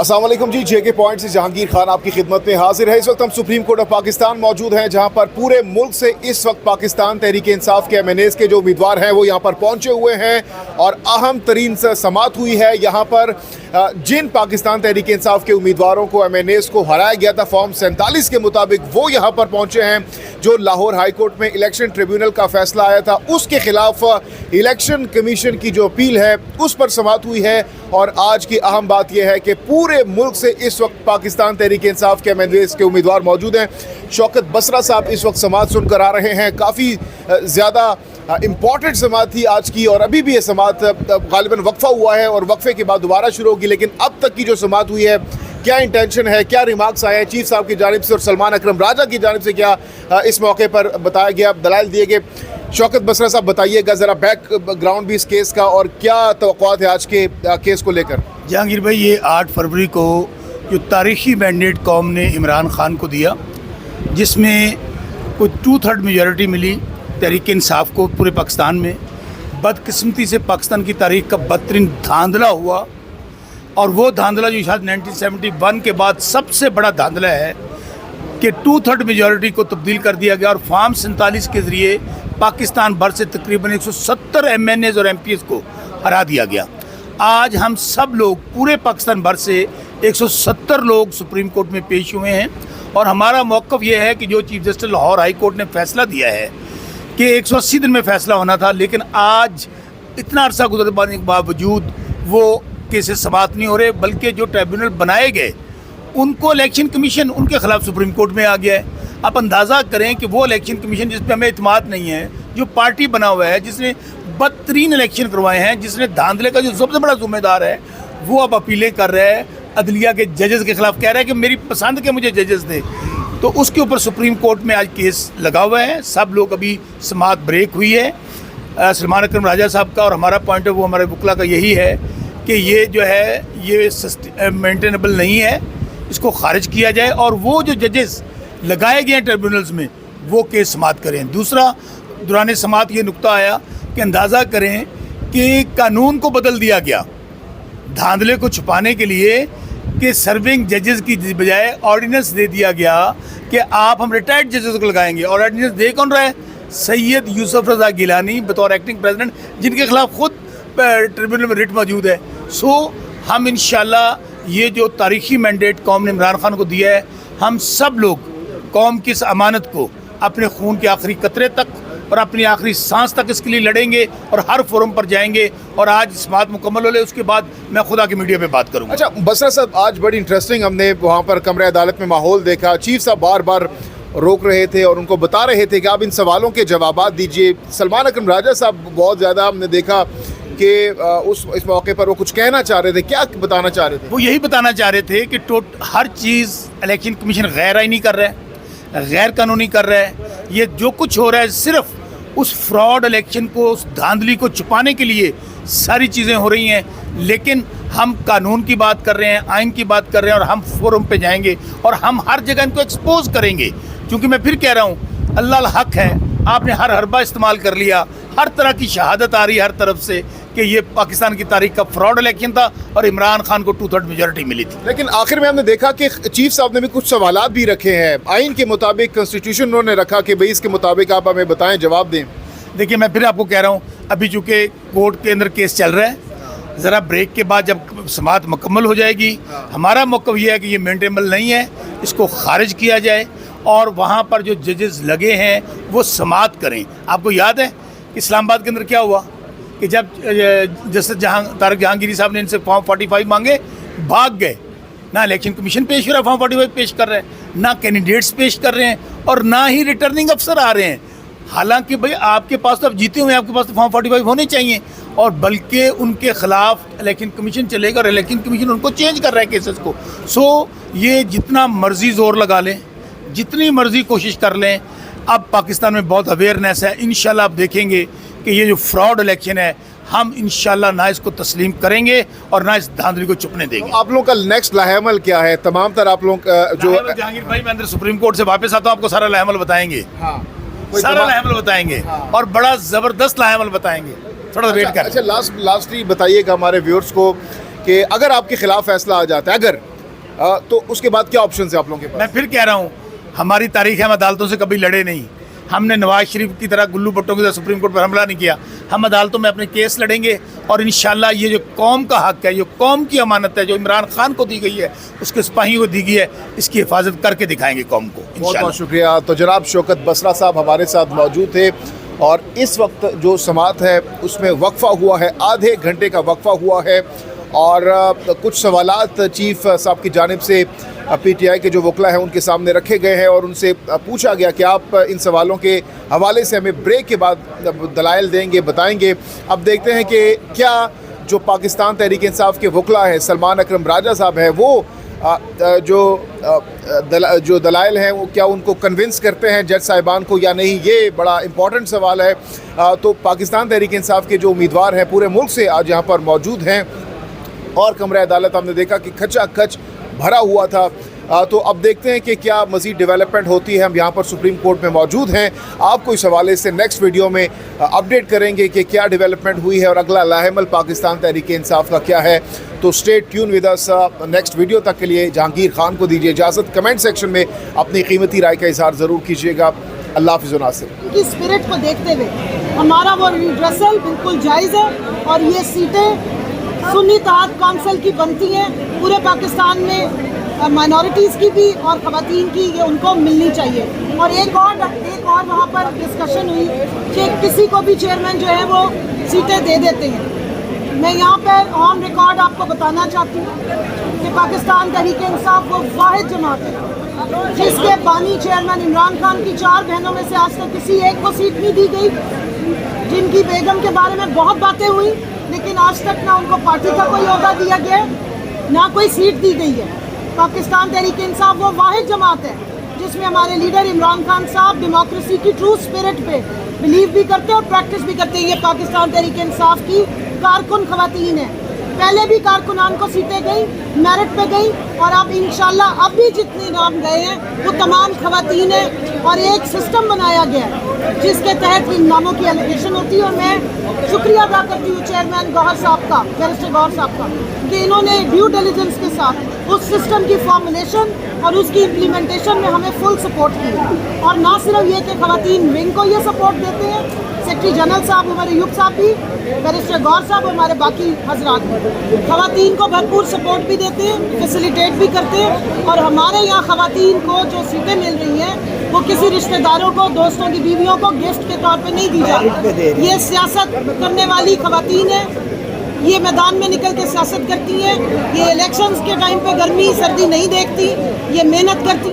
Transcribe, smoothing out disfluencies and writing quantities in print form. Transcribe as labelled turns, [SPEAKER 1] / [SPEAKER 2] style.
[SPEAKER 1] अस्सलाम वालेकुम जी, जेके पॉइंट से जहांगीर खान आपकी खिदमत में हाजिर है। इस वक्त हम सुप्रीम कोर्ट ऑफ पाकिस्तान मौजूद हैं, जहां पर पूरे मुल्क से इस वक्त पाकिस्तान तहरीक इंसाफ के MNAs के जो उम्मीदवार हैं वो यहां पर पहुंचे हुए हैं और अहम तरीन समात हुई है। यहां पर जिन पाकिस्तान तहरीक इंसाफ के उम्मीदवारों को MNAs को हराया गया था फॉर्म 47 के मुताबिक, वो यहाँ पर पहुँचे हैं। जो लाहौर हाई कोर्ट में इलेक्शन ट्रिब्यूनल का फैसला आया था उसके खिलाफ इलेक्शन कमीशन की जो अपील है उस पर समात हुई है। और आज की अहम बात यह है कि पूरे मुल्क से इस वक्त पाकिस्तान तहरीक इंसाफ के MNAs के उम्मीदवार मौजूद हैं। शौकत बसरा साहब इस वक्त समात सुनकर आ रहे हैं। काफ़ी ज़्यादा इम्पॉर्टेंट समात थी आज की, और अभी भी ये समात गालिबन वक्फा हुआ है और वक्फे के बाद दोबारा शुरू होगी। लेकिन अब तक की जो समात हुई है, क्या इंटेंशन है, क्या रिमार्क्स आए हैं चीफ साहब की जानिब से और सलमान अकरम राजा की जानिब से, क्या इस मौके पर बताया गया, दलाइल दिए गए। शौकत बसरा साहब बताइएगा ज़रा बैक ग्राउंड भी इस केस का और क्या तवक्कुआत है आज के केस को लेकर।
[SPEAKER 2] जहांगीर भाई, ये 8 फरवरी को जो तारीखी मैंडेट कौम ने इमरान खान को दिया, जिसमें कुछ 2/3 मेजॉरिटी मिली तहरीक इंसाफ को पूरे पाकिस्तान में, बदकिस्मती से पाकिस्तान की तारीख का बदतरीन धांधला हुआ। और वो धांधला जो शायद 1971 के बाद सबसे बड़ा धांधला है कि 2/3 मेजॉरिटी को तब्दील कर दिया गया और फॉर्म 47 के ज़रिए पाकिस्तान भर से तकरीबन 170 MNAs और MPs को हरा दिया गया। आज हम सब लोग पूरे पाकिस्तान भर से 170 लोग सुप्रीम कोर्ट में पेश हुए हैं और हमारा मौक़िफ़ ये है कि जो chief justice Lahore high court ने फ़ैसला दिया है कि 180 दिन में फ़ैसला होना था, लेकिन आज इतना अरसा गुजरने के बावजूद वो केसेस समाप्त नहीं हो रहे, बल्कि जो ट्रिब्यूनल बनाए गए उनको इलेक्शन कमीशन उनके ख़िलाफ़ सुप्रीम कोर्ट में आ गया है। आप अंदाज़ा करें कि वो इलेक्शन कमीशन जिस पर हमें इत्मीनान नहीं है, जो पार्टी बना हुआ है, जिसने बदतरीन इलेक्शन करवाए हैं, जिसने धांधले का जो सबसे बड़ा ज़िम्मेदार है, वो अब अपीलें कर रहा है अदलिया के जजेस के ख़िलाफ़, कह रहा है कि मेरी पसंद के मुझे जजेस दे। तो उसके ऊपर सुप्रीम कोर्ट में आज केस लगा हुआ है। सब लोग अभी समात ब्रेक हुई है। सलमान अकरम राजा साहब का और हमारा पॉइंट ऑफ व्यू, हमारे वकला का यही है कि ये जो है ये मेंटेनेबल नहीं है, इसको खारिज किया जाए और वो जो जजेस लगाए गए हैं ट्रिब्यूनल्स में वो केस समात करें। दूसरा, दौरान समात ये नुक्ता आया कि अंदाज़ा करें कि कानून को बदल दिया गया धांधले को छुपाने के लिए कि सर्विंग जजेस की बजाय ऑर्डिनेंस दे दिया गया कि आप हम रिटायर्ड जजेस को लगाएंगे। और ऑर्डिनेंस दे कौन रहा है? सैयद यूसुफ रज़ा गिलानी बतौर एक्टिंग प्रेसिडेंट, जिनके खिलाफ खुद ट्रिब्यूनल में रिट मौजूद है। सो हम इंशाल्लाह ये जो तारीखी मैंडेट कौम ने इमरान खान को दिया है, हम सब लोग कौम की इस अमानत को अपने खून के आखिरी कतरे तक और अपनी आखिरी सांस तक इसके लिए लड़ेंगे और हर फोरम पर जाएंगे। और आज इस बात मुकम्मल हो ले, उसके बाद मैं खुदा की मीडिया पे बात करूँगा।
[SPEAKER 1] अच्छा बसरा साहब, आज बड़ी इंटरेस्टिंग हमने वहाँ पर कमरे अदालत में माहौल देखा। चीफ साहब बार बार रोक रहे थे और उनको बता रहे थे कि आप इन सवालों के जवाबात दीजिए। सलमान अकरम राजा साहब बहुत ज़्यादा हमने देखा कि इस मौके पर वो कुछ कहना चाह रहे थे। क्या बताना चाह रहे थे?
[SPEAKER 2] वो यही बताना चाह रहे थे कि हर चीज़ इलेक्शन कमीशन गैर आईनी कर रहा है, गैर कानूनी कर रहा है। ये जो कुछ हो रहा है सिर्फ उस फ्रॉड इलेक्शन को, उस धांधली को छुपाने के लिए सारी चीज़ें हो रही हैं। लेकिन हम कानून की बात कर रहे हैं, आइन की बात कर रहे हैं और हम फोरम पे जाएंगे और हम हर जगह इनको एक्सपोज करेंगे। क्योंकि मैं फिर कह रहा हूँ, अल्लाह हक है, आपने हर हरबा इस्तेमाल कर लिया, हर तरह की शहादत आ रही है हर तरफ से कि ये पाकिस्तान की तारीख का फ्रॉड इलेक्शन था और इमरान खान को 2/3 मेजॉरिटी मिली थी।
[SPEAKER 1] लेकिन आखिर में हमने देखा कि चीफ साहब ने भी कुछ सवालात भी रखे हैं आइन के मुताबिक, कॉन्स्टिट्यूशन उन्होंने रखा कि भाई इसके मुताबिक आप हमें बताएं, जवाब दें।
[SPEAKER 2] देखिए, मैं फिर आपको कह रहा हूँ, अभी चूँकि कोर्ट के अंदर केस चल रहा है, ज़रा ब्रेक के बाद जब समात मुकम्मल हो जाएगी, हमारा मौक़िफ़ ये है कि ये मेंटेनेबल नहीं है, इसको खारिज किया जाए और वहाँ पर जो जजेस लगे हैं वो समात करें। आपको याद है कि इस्लामाबाद के अंदर क्या हुआ कि जब जस्टिस तारिक जहांगीरी साहब ने इनसे फॉर्म 45 मांगे, भाग गए। ना इलेक्शन कमीशन पेश हो रहा है, फॉर्म 45 पेश कर रहे हैं, ना कैंडिडेट्स पेश कर रहे हैं और ना ही रिटर्निंग अफसर आ रहे हैं। हालांकि भाई आपके पास तो अब जीते हुए हैं, आपके पास तो फॉर्म 45 होने चाहिए। और बल्कि उनके ख़िलाफ़ इलेक्शन कमीशन चलेगा और इलेक्शन कमीशन उनको चेंज कर रहा है केसेस को। सो ये जितना मर्ज़ी ज़ोर लगा लें, जितनी मर्ज़ी कोशिश कर लें, अब पाकिस्तान में बहुत अवेयरनेस है। इंशाल्लाह आप देखेंगे कि ये जो फ्रॉड इलेक्शन है, हम इंशाल्लाह ना इसको तस्लीम करेंगे और ना इस धांधली को छुपने देंगे।
[SPEAKER 1] आप लोगों का नेक्स्ट लाहेमल क्या है? तमाम तरह आप लोग जो
[SPEAKER 2] जहांगीर भाई, मैं अंदर सुप्रीम कोर्ट से वापस आता हूँ, आपको सारा लाहेमल बताएंगे।
[SPEAKER 1] हाँ,
[SPEAKER 2] सारा लाहेमल बताएंगे। हाँ। और बड़ा ज़बरदस्त लाहेमल बताएंगे। थोड़ा वेट कर।
[SPEAKER 1] अच्छा, लास्टली बताइएगा हमारे व्यूअर्स को کہ اگر آپ کے خلاف فیصلہ آ جاتا ہے اگر تو اس کے بعد کیا آپشنز ہیں آپ لوگوں کے
[SPEAKER 2] میں
[SPEAKER 1] پاس؟
[SPEAKER 2] پھر کہہ رہا ہوں ہماری تاریخ ہے ہم عدالتوں سے کبھی لڑے نہیں. ہم نے نواز شریف کی طرح گلو بٹوں کی طرح سپریم کورٹ پر حملہ نہیں کیا. ہم عدالتوں میں اپنے کیس لڑیں گے اور انشاءاللہ یہ جو قوم کا حق ہے, جو قوم کی امانت ہے, جو عمران خان کو دی گئی ہے, اس کے سپاہیوں کو دی گئی ہے, اس کی حفاظت کر کے دکھائیں گے قوم کو
[SPEAKER 1] بہت
[SPEAKER 2] انشاءاللہ.
[SPEAKER 1] بہت شکریہ. تو جناب شوکت بسرا صاحب ہمارے ساتھ موجود تھے اور اس وقت جو سماعت ہے اس میں وقفہ ہوا ہے, آدھے گھنٹے کا وقفہ ہوا ہے اور کچھ سوالات چیف صاحب کی جانب سے پی ٹی آئی کے جو وکلا ہیں ان کے سامنے رکھے گئے ہیں اور ان سے پوچھا گیا کہ آپ ان سوالوں کے حوالے سے ہمیں بریک کے بعد دلائل دیں گے, بتائیں گے. اب دیکھتے ہیں کہ کیا جو پاکستان تحریک انصاف کے وکلا ہیں سلمان اکرم راجہ صاحب ہیں وہ جو دلائل ہیں وہ کیا ان کو کنونس کرتے ہیں جج صاحبان کو یا نہیں, یہ بڑا امپورٹنٹ سوال ہے. تو پاکستان تحریک انصاف کے جو امیدوار ہیں پورے ملک سے آج یہاں پر موجود ہیں اور کمرہ عدالت ہم نے دیکھا کہ کھچا کھچ بھرا ہوا تھا. تو اب دیکھتے ہیں کہ کیا مزید ڈیولپمنٹ ہوتی ہے. ہم یہاں پر سپریم کورٹ میں موجود ہیں, آپ کو اس حوالے سے نیکسٹ ویڈیو میں اپڈیٹ کریں گے کہ کیا ڈیولپمنٹ ہوئی ہے اور اگلا لاہ عمل پاکستان تحریک انصاف کا کیا ہے. تو stay tuned with us. Next video تک کے لیے جہانگیر خان کو دیجیے اجازت. کمنٹ سیکشن میں اپنی قیمتی رائے کا اظہار ضرور کیجیے گا. اللہ حافظ و ناصر.
[SPEAKER 3] کی اسپرٹ کو دیکھتے ہوئے ہمارا وہ ریڈریسل بالکل جائز ہے اور یہ سیٹیں سنی اتحاد کونسل کی بنتی ہیں پورے پاکستان میں, مائنورٹیز کی بھی اور خواتین کی, یہ ان کو ملنی چاہیے. اور ایک اور وہاں پر ڈسکشن ہوئی کہ کسی کو بھی چیئرمین جو ہے وہ سیٹیں دے دیتے ہیں. میں یہاں پر آن ریکارڈ آپ کو بتانا چاہتی ہوں کہ پاکستان تحریک انصاف وہ واحد جماعت ہے جس کے بانی چیئرمین عمران خان کی 4 بہنوں میں سے آج تک کسی ایک کو سیٹ نہیں دی گئی, جن کی بیگم کے بارے میں بہت باتیں ہوئی لیکن آج تک نہ ان کو پارٹی کا کوئی عہدہ دیا گیا نہ کوئی سیٹ دی گئی ہے. پاکستان تحریک انصاف وہ واحد جماعت ہے جس میں ہمارے لیڈر عمران خان صاحب ڈیموکریسی کی ٹرو اسپرٹ پہ بلیو بھی کرتے ہیں اور پریکٹس بھی کرتے ہیں. یہ پاکستان تحریک انصاف کی کارکن خواتین ہیں. پہلے بھی کارکنان کو سیٹیں گئیں, میرٹ پہ گئیں اور اب انشاءاللہ اب بھی جتنی نام گئے ہیں وہ تمام خواتین ہیں. اور ایک سسٹم بنایا گیا ہے جس کے تحت ان ناموں کی الیگیشن ہوتی ہے. اور میں شکریہ ادا کرتی ہوں چیئرمین گوہر صاحب کا, بیرسٹر گوہر صاحب کا, کہ انہوں نے ڈیو ڈیلیجنس کے ساتھ اس سسٹم کی فارمولیشن اور اس کی امپلیمنٹیشن میں ہمیں فل سپورٹ کی. اور نہ صرف یہ کہ خواتین ونگ کو یہ سپورٹ دیتے ہیں, سیکرٹری جنرل صاحب ہمارے ایوب صاحب بھی, بیرسٹر گوہر صاحب ہمارے باقی حضرات بھی خواتین کو بھرپور سپورٹ بھی دیتے ہیں, فیسیلیٹیٹ بھی کرتے ہیں. اور ہمارے یہاں خواتین کو جو سیٹیں مل رہی ہیں وہ کسی رشتہ داروں کو, دوستوں کی بیویوں کو گفٹ کے طور پہ نہیں دی جاتی. یہ سیاست کرنے والی خواتین ہیں, یہ میدان میں نکل کے سیاست کرتی ہیں, یہ الیکشنز کے ٹائم پہ گرمی سردی نہیں دیکھتی, یہ محنت کرتی